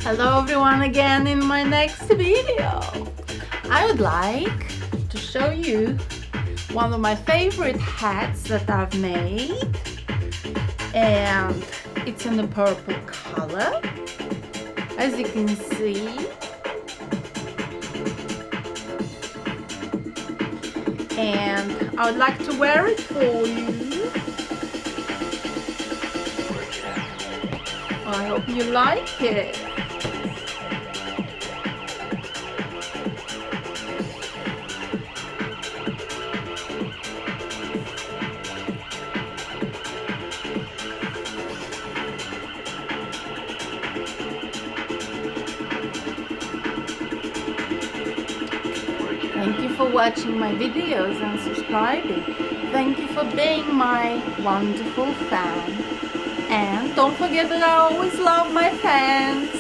Hello everyone again in my next video. I would like to show you one of my favorite hats that I've made, and it's in the purple color, as you can see. And I would like to wear it for you. I hope you like it. Thank you for watching my videos and subscribing. Thank you for being my wonderful fan. And don't forget that I always love my fans.